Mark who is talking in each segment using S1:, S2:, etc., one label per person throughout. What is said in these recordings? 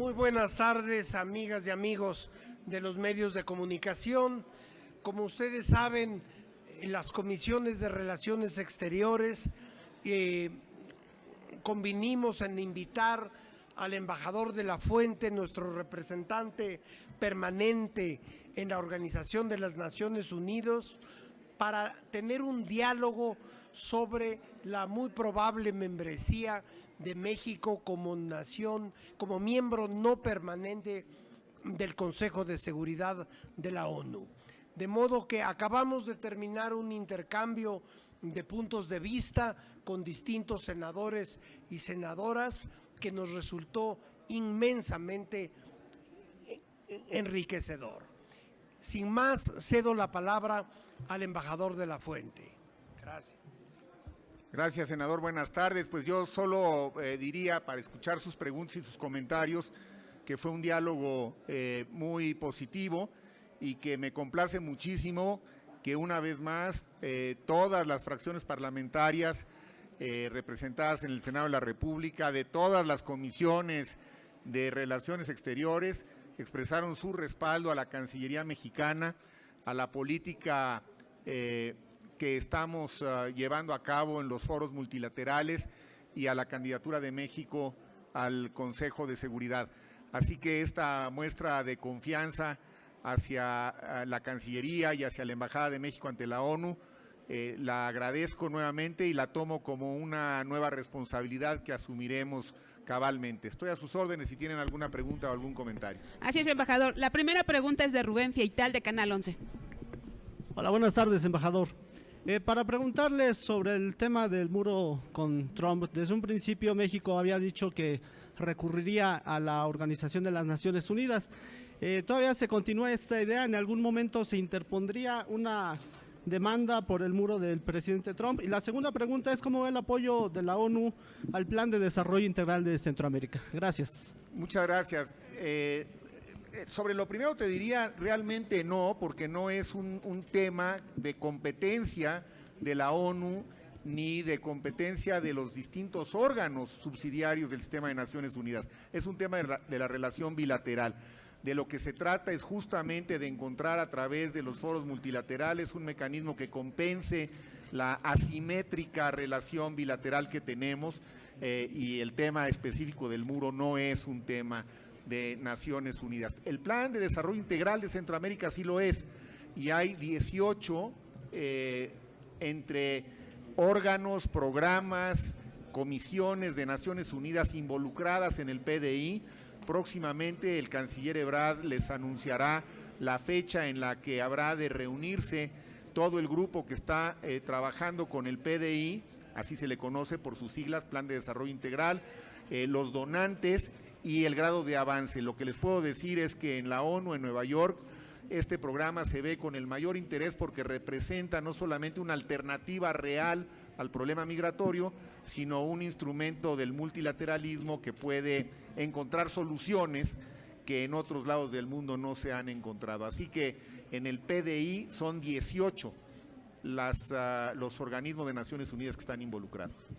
S1: Muy buenas tardes, amigas y amigos de los medios de comunicación. Como ustedes saben, las comisiones de Relaciones Exteriores convinimos en invitar al embajador de la Fuente, nuestro representante permanente en la Organización de las Naciones Unidas, para tener un diálogo sobre la muy probable membresía de México como nación, como miembro no permanente del Consejo de Seguridad de la ONU. De modo que acabamos de terminar un intercambio de puntos de vista con distintos senadores y senadoras que nos resultó inmensamente enriquecedor. Sin más, cedo la palabra al embajador de la Fuente. Gracias.
S2: Gracias, senador. Buenas tardes. Pues yo solo diría, para escuchar sus preguntas y sus comentarios, que fue un diálogo muy positivo y que me complace muchísimo que una vez más todas las fracciones parlamentarias representadas en el Senado de la República, de todas las comisiones de Relaciones Exteriores, expresaron su respaldo a la Cancillería mexicana, a la política que estamos llevando a cabo en los foros multilaterales y a la candidatura de México al Consejo de Seguridad. Así que esta muestra de confianza hacia la Cancillería y hacia la Embajada de México ante la ONU, la agradezco nuevamente y la tomo como una nueva responsabilidad que asumiremos cabalmente. Estoy a sus órdenes si tienen alguna pregunta o algún comentario.
S3: Así es, embajador. La primera pregunta es de Rubén Fieital, de Canal 11.
S4: Hola, buenas tardes, embajador. Para preguntarle sobre el tema del muro con Trump, desde un principio México había dicho que recurriría a la Organización de las Naciones Unidas. ¿Todavía se continúa esta idea? ¿En algún momento se interpondría una demanda por el muro del presidente Trump? Y la segunda pregunta es ¿cómo ve el apoyo de la ONU al Plan de Desarrollo Integral de Centroamérica? Gracias.
S2: Muchas gracias. Sobre lo primero te diría realmente no, porque no es un tema de competencia de la ONU ni de competencia de los distintos órganos subsidiarios del sistema de Naciones Unidas. Es un tema de la relación bilateral. De lo que se trata es justamente de encontrar a través de los foros multilaterales un mecanismo que compense la asimétrica relación bilateral que tenemos y el tema específico del muro no es un tema de Naciones Unidas. El Plan de Desarrollo Integral de Centroamérica sí lo es y hay 18 entre órganos, programas, comisiones de Naciones Unidas involucradas en el PDI. Próximamente el canciller Ebrard les anunciará la fecha en la que habrá de reunirse todo el grupo que está trabajando con el PDI, así se le conoce por sus siglas, Plan de Desarrollo Integral, los donantes y el grado de avance. Lo que les puedo decir es que en la ONU, en Nueva York, este programa se ve con el mayor interés porque representa no solamente una alternativa real al problema migratorio, sino un instrumento del multilateralismo que puede encontrar soluciones que en otros lados del mundo no se han encontrado. Así que en el PDI son 18 los organismos de Naciones Unidas que están involucrados.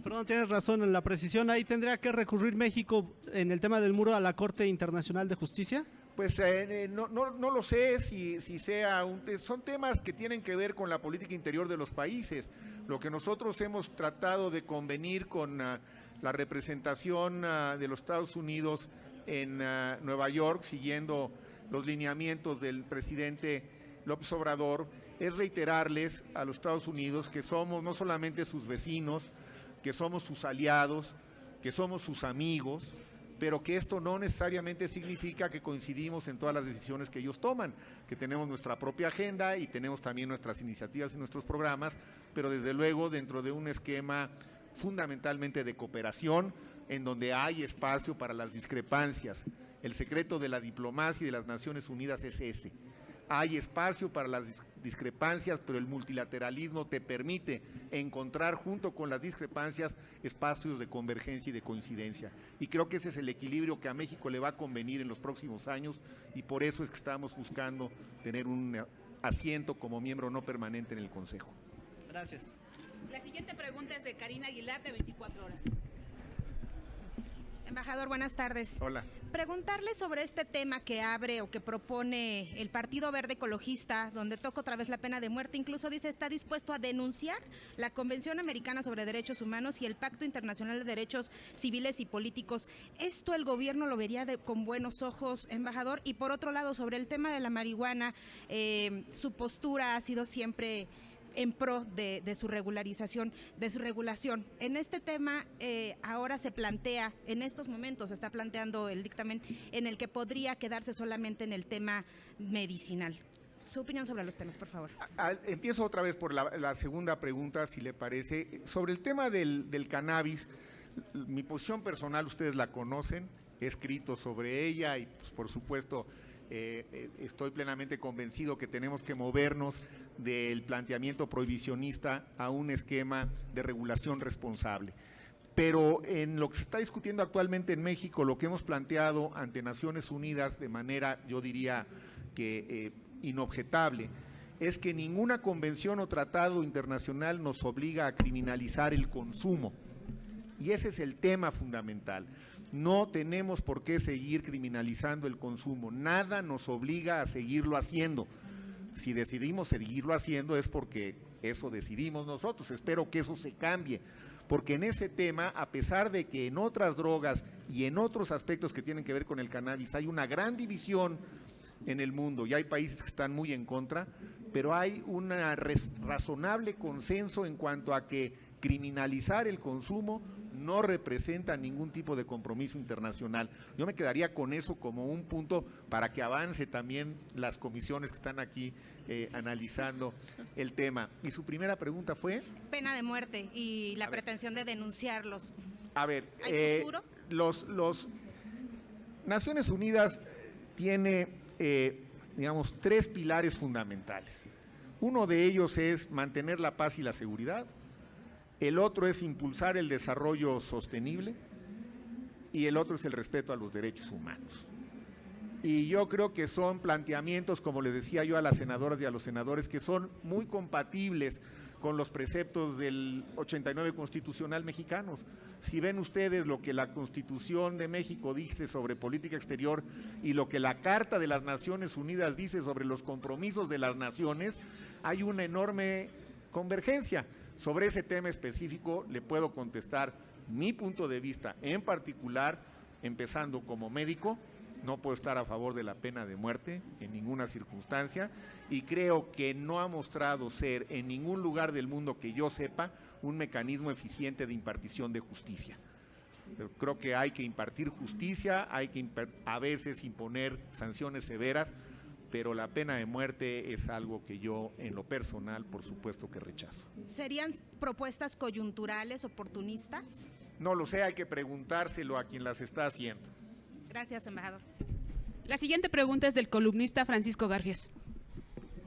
S4: Perdón, tienes razón en la precisión. Ahí tendría que recurrir México en el tema del muro a la Corte Internacional de Justicia.
S2: Pues no lo sé si sea son temas que tienen que ver con la política interior de los países. Lo que nosotros hemos tratado de convenir con la representación de los Estados Unidos en Nueva York, siguiendo los lineamientos del presidente López Obrador, es reiterarles a los Estados Unidos que somos no solamente sus vecinos, que somos sus aliados, que somos sus amigos, pero que esto no necesariamente significa que coincidimos en todas las decisiones que ellos toman, que tenemos nuestra propia agenda y tenemos también nuestras iniciativas y nuestros programas, pero desde luego dentro de un esquema fundamentalmente de cooperación en donde hay espacio para las discrepancias. El secreto de la diplomacia y de las Naciones Unidas es ese. Hay espacio para las discrepancias, pero el multilateralismo te permite encontrar junto con las discrepancias espacios de convergencia y de coincidencia. Y creo que ese es el equilibrio que a México le va a convenir en los próximos años y por eso es que estamos buscando tener un asiento como miembro no permanente en el Consejo.
S4: Gracias.
S3: La siguiente pregunta es de Karina Aguilar, de 24 horas.
S5: Embajador, buenas tardes.
S2: Hola.
S5: Preguntarle sobre este tema que abre o que propone el Partido Verde Ecologista, donde toca otra vez la pena de muerte. Incluso dice está dispuesto a denunciar la Convención Americana sobre Derechos Humanos y el Pacto Internacional de Derechos Civiles y Políticos. ¿Esto el gobierno lo vería con buenos ojos, embajador? Y por otro lado, sobre el tema de la marihuana, su postura ha sido siempre en pro de su regularización, de su regulación. En este tema ahora se plantea, en estos momentos se está planteando el dictamen en el que podría quedarse solamente en el tema medicinal. Su opinión sobre los temas, por favor.
S2: Empiezo otra vez por la segunda pregunta, si le parece. Sobre el tema del cannabis, mi posición personal, ustedes la conocen, he escrito sobre ella y pues, por supuesto estoy plenamente convencido que tenemos que movernos del planteamiento prohibicionista a un esquema de regulación responsable. Pero en lo que se está discutiendo actualmente en México, lo que hemos planteado ante Naciones Unidas de manera, yo diría que inobjetable, es que ninguna convención o tratado internacional nos obliga a criminalizar el consumo. Y ese es el tema fundamental. No tenemos por qué seguir criminalizando el consumo. Nada nos obliga a seguirlo haciendo. Si decidimos seguirlo haciendo es porque eso decidimos nosotros. Espero que eso se cambie. Porque en ese tema, a pesar de que en otras drogas y en otros aspectos que tienen que ver con el cannabis hay una gran división en el mundo y hay países que están muy en contra, pero hay un razonable consenso en cuanto a que criminalizar el consumo no representa ningún tipo de compromiso internacional. Yo me quedaría con eso como un punto para que avance también las comisiones que están aquí analizando el tema. Y su primera pregunta fue...
S5: Pena de muerte y la pretensión de denunciarlos.
S2: A ver,
S5: ¿hay futuro?
S2: los Naciones Unidas tiene, digamos, 3 pilares fundamentales. Uno de ellos es mantener la paz y la seguridad. El otro es impulsar el desarrollo sostenible y el otro es el respeto a los derechos humanos. Y yo creo que son planteamientos, como les decía yo a las senadoras y a los senadores, que son muy compatibles con los preceptos del 89 constitucional mexicanos. Si ven ustedes lo que la Constitución de México dice sobre política exterior y lo que la Carta de las Naciones Unidas dice sobre los compromisos de las naciones, hay una enorme convergencia. Sobre ese tema específico le puedo contestar mi punto de vista en particular, empezando como médico. No puedo estar a favor de la pena de muerte en ninguna circunstancia y creo que no ha mostrado ser en ningún lugar del mundo que yo sepa un mecanismo eficiente de impartición de justicia. Pero creo que hay que impartir justicia, hay que a veces imponer sanciones severas, pero la pena de muerte es algo que yo, en lo personal, por supuesto que rechazo.
S5: ¿Serían propuestas coyunturales, oportunistas?
S2: No lo sé, hay que preguntárselo a quien las está haciendo.
S5: Gracias, embajador.
S3: La siguiente pregunta es del columnista Francisco Garfias.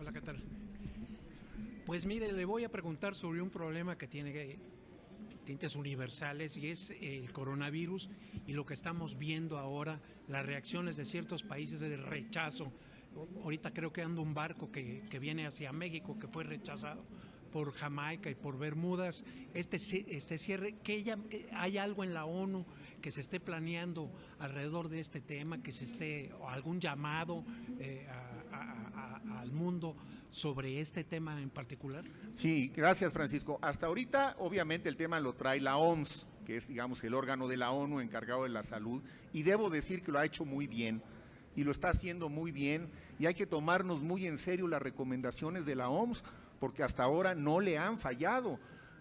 S6: Hola, ¿qué tal? Pues mire, le voy a preguntar sobre un problema que tiene tintes universales y es el coronavirus y lo que estamos viendo ahora, las reacciones de ciertos países de rechazo. Ahorita creo que anda un barco que viene hacia México que fue rechazado por Jamaica y por Bermudas. Este cierre, que hay algo en la ONU que se esté planeando alrededor de este tema, que se esté o algún llamado al mundo sobre este tema en particular.
S2: Sí, gracias Francisco. Hasta ahorita obviamente el tema lo trae la OMS, que es digamos el órgano de la ONU encargado de la salud, y debo decir que lo ha hecho muy bien y lo está haciendo muy bien y hay que tomarnos muy en serio las recomendaciones de la OMS porque hasta ahora no le han fallado.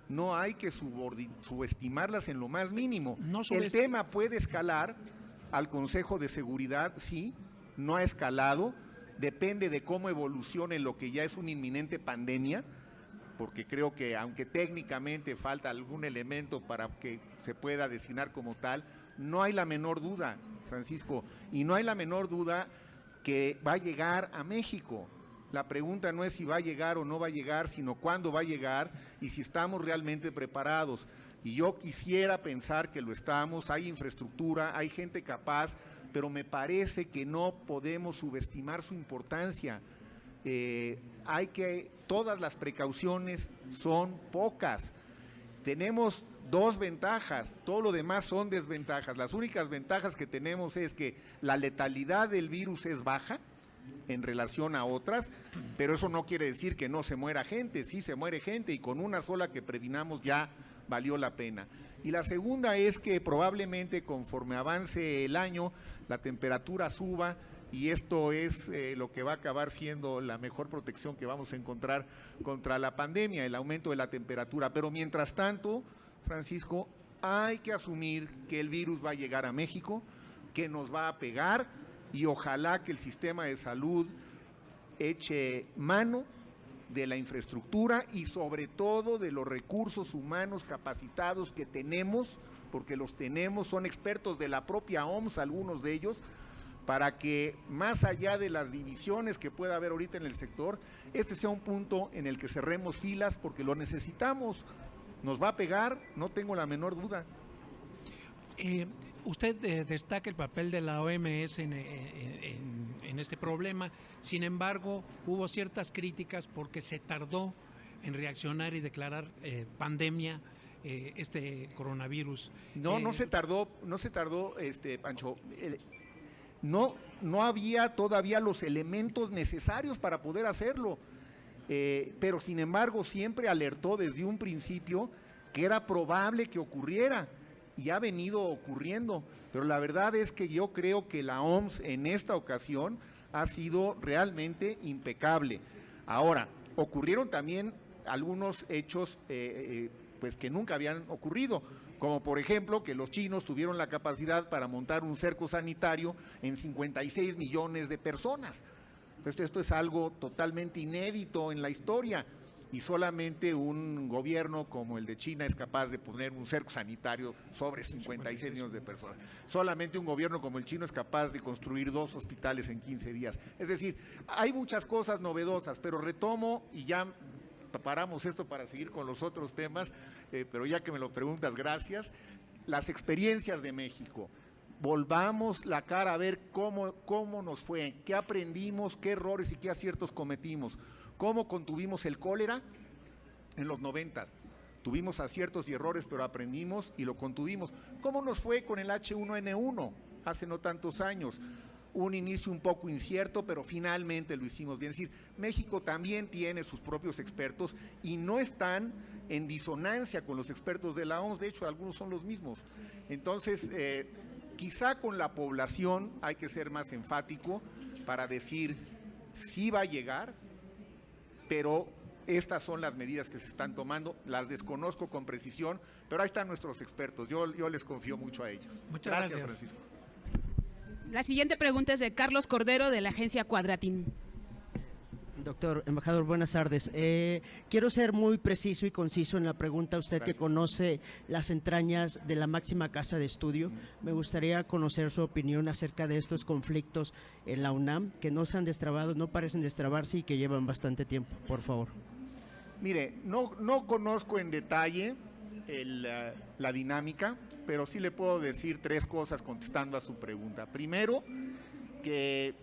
S2: No hay que subestimarlas en lo más mínimo. El tema puede escalar al Consejo de Seguridad, sí, no ha escalado, depende de cómo evolucione lo que ya es una inminente pandemia, porque creo que aunque técnicamente falta algún elemento para que se pueda designar como tal, no hay la menor duda, Francisco, y no hay la menor duda que va a llegar a México. La pregunta no es si va a llegar o no va a llegar, sino cuándo va a llegar y si estamos realmente preparados. Y yo quisiera pensar que lo estamos, hay infraestructura, hay gente capaz, pero me parece que no podemos subestimar su importancia. Todas las precauciones son pocas. Tenemos 2 ventajas, todo lo demás son desventajas. Las únicas ventajas que tenemos es que la letalidad del virus es baja en relación a otras, pero eso no quiere decir que no se muera gente, sí se muere gente y con una sola que previnamos ya valió la pena. Y la segunda es que probablemente conforme avance el año la temperatura suba y esto es lo que va a acabar siendo la mejor protección que vamos a encontrar contra la pandemia, el aumento de la temperatura. Pero mientras tanto, Francisco, hay que asumir que el virus va a llegar a México, que nos va a pegar y ojalá que el sistema de salud eche mano de la infraestructura y sobre todo de los recursos humanos capacitados que tenemos, porque los tenemos, son expertos de la propia OMS, algunos de ellos, para que más allá de las divisiones que pueda haber ahorita en el sector, este sea un punto en el que cerremos filas porque lo necesitamos. Nos va a pegar, no tengo la menor duda.
S6: Usted destaca el papel de la OMS en este problema, sin embargo, hubo ciertas críticas porque se tardó en reaccionar y declarar pandemia este coronavirus.
S2: No se tardó, Pancho. No había todavía los elementos necesarios para poder hacerlo. Pero sin embargo siempre alertó desde un principio que era probable que ocurriera y ha venido ocurriendo, pero la verdad es que yo creo que la OMS en esta ocasión ha sido realmente impecable. Ahora, ocurrieron también algunos hechos pues que nunca habían ocurrido, como por ejemplo que los chinos tuvieron la capacidad para montar un cerco sanitario en 56 millones de personas. Esto es algo totalmente inédito en la historia y solamente un gobierno como el de China es capaz de poner un cerco sanitario sobre 56 millones de personas. Solamente un gobierno como el chino es capaz de construir 2 hospitales en 15 días. Es decir, hay muchas cosas novedosas, pero retomo y ya paramos esto para seguir con los otros temas, pero ya que me lo preguntas, gracias. Las experiencias de México. Volvamos la cara a ver cómo nos fue, qué aprendimos, qué errores y qué aciertos cometimos, cómo contuvimos el cólera en los 90s. Tuvimos aciertos y errores, pero aprendimos y lo contuvimos. ¿Cómo nos fue con el H1N1 hace no tantos años? Un inicio un poco incierto, pero finalmente lo hicimos bien. Es decir, México también tiene sus propios expertos y no están en disonancia con los expertos de la OMS, de hecho algunos son los mismos. Entonces, quizá con la población hay que ser más enfático para decir sí va a llegar, pero estas son las medidas que se están tomando, las desconozco con precisión, pero ahí están nuestros expertos, yo les confío mucho a ellos.
S6: Muchas gracias,
S2: Francisco.
S3: La siguiente pregunta es de Carlos Cordero, de la agencia Cuadratín.
S7: Doctor, embajador, buenas tardes. Quiero ser muy preciso y conciso en la pregunta. Usted
S2: Gracias.
S7: que conoce las entrañas de la máxima casa de estudio, me gustaría conocer su opinión acerca de estos conflictos en la UNAM, que no se han destrabado, no parecen destrabarse y que llevan bastante tiempo, por favor.
S2: Mire, no conozco en detalle la dinámica, pero sí le puedo decir 3 cosas contestando a su pregunta. Primero, que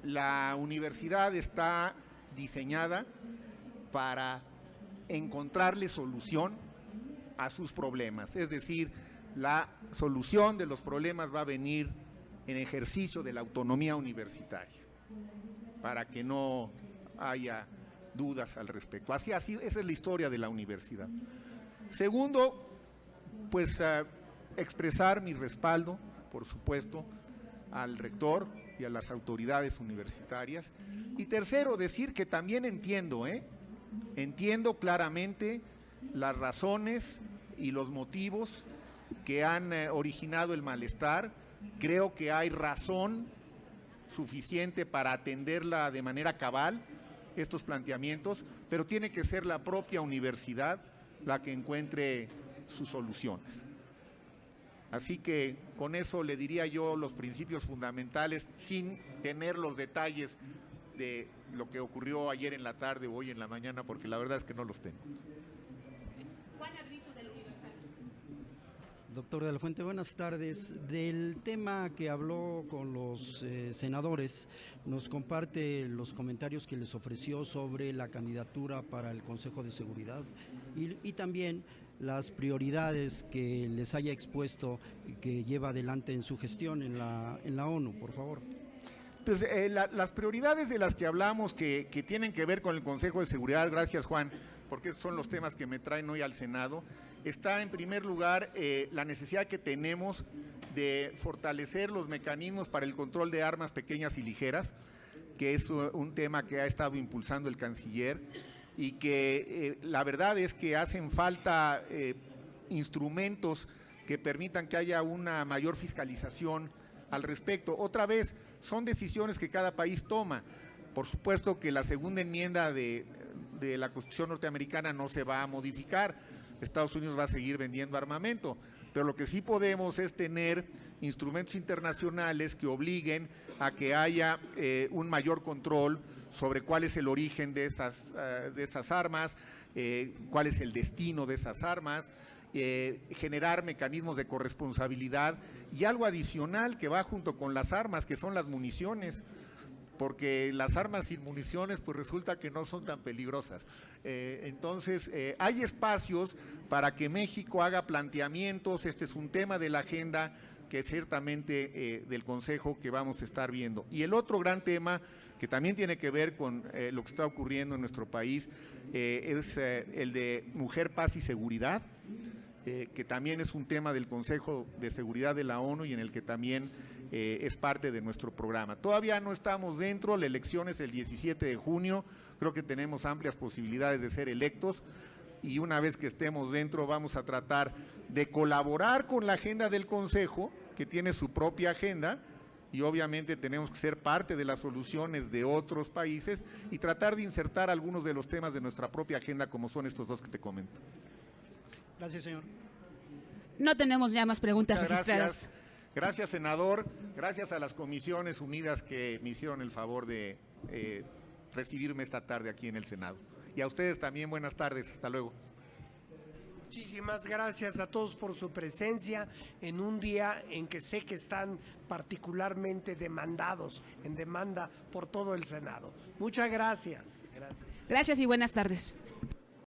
S2: la universidad está diseñada para encontrarle solución a sus problemas. Es decir, la solución de los problemas va a venir en ejercicio de la autonomía universitaria, para que no haya dudas al respecto. Así, esa es la historia de la universidad. Segundo, pues expresar mi respaldo, por supuesto, al rector y a las autoridades universitarias. Y tercero, decir que también entiendo claramente las razones y los motivos que han originado el malestar. Creo que hay razón suficiente para atenderla de manera cabal, estos planteamientos, pero tiene que ser la propia universidad la que encuentre sus soluciones. Así que con eso le diría yo los principios fundamentales, sin tener los detalles de lo que ocurrió ayer en la tarde o hoy en la mañana, porque la verdad es que no los tengo.
S8: Doctor de la Fuente, buenas tardes. Del tema que habló con los senadores, nos comparte los comentarios que les ofreció sobre la candidatura para el Consejo de Seguridad y también las prioridades que les haya expuesto y que lleva adelante en su gestión en la ONU, por favor.
S2: Pues, las prioridades de las que hablamos que tienen que ver con el Consejo de Seguridad, gracias Juan, porque estos son los temas que me traen hoy al Senado, está en primer lugar la necesidad que tenemos de fortalecer los mecanismos para el control de armas pequeñas y ligeras, que es un tema que ha estado impulsando el canciller y que la verdad es que hacen falta instrumentos que permitan que haya una mayor fiscalización al respecto. Otra vez, son decisiones que cada país toma. Por supuesto que la segunda enmienda de la Constitución norteamericana no se va a modificar. Estados Unidos va a seguir vendiendo armamento, pero lo que sí podemos es tener instrumentos internacionales que obliguen a que haya un mayor control sobre cuál es el origen de esas armas, cuál es el destino de esas armas, generar mecanismos de corresponsabilidad y algo adicional que va junto con las armas, que son las municiones, porque las armas sin municiones pues resulta que no son tan peligrosas. Entonces hay espacios para que México haga planteamientos. Este es un tema de la agenda que ciertamente del Consejo que vamos a estar viendo. Y el otro gran tema que también tiene que ver con lo que está ocurriendo en nuestro país es el de mujer, paz y seguridad, que también es un tema del Consejo de Seguridad de la ONU y en el que también es parte de nuestro programa. Todavía no estamos dentro, la elección es el 17 de junio, creo que tenemos amplias posibilidades de ser electos y una vez que estemos dentro vamos a tratar de colaborar con la agenda del Consejo, que tiene su propia agenda, y obviamente tenemos que ser parte de las soluciones de otros países y tratar de insertar algunos de los temas de nuestra propia agenda, como son estos dos que te comento.
S8: Gracias, señor.
S3: No tenemos ya más preguntas
S2: Muchas
S3: registradas.
S2: Gracias, senador. Gracias a las Comisiones Unidas que me hicieron el favor de recibirme esta tarde aquí en el Senado. Y a ustedes también, buenas tardes. Hasta luego.
S1: Muchísimas gracias a todos por su presencia en un día en que sé que están particularmente demandados, en demanda por todo el Senado. Muchas gracias.
S3: Gracias y buenas tardes.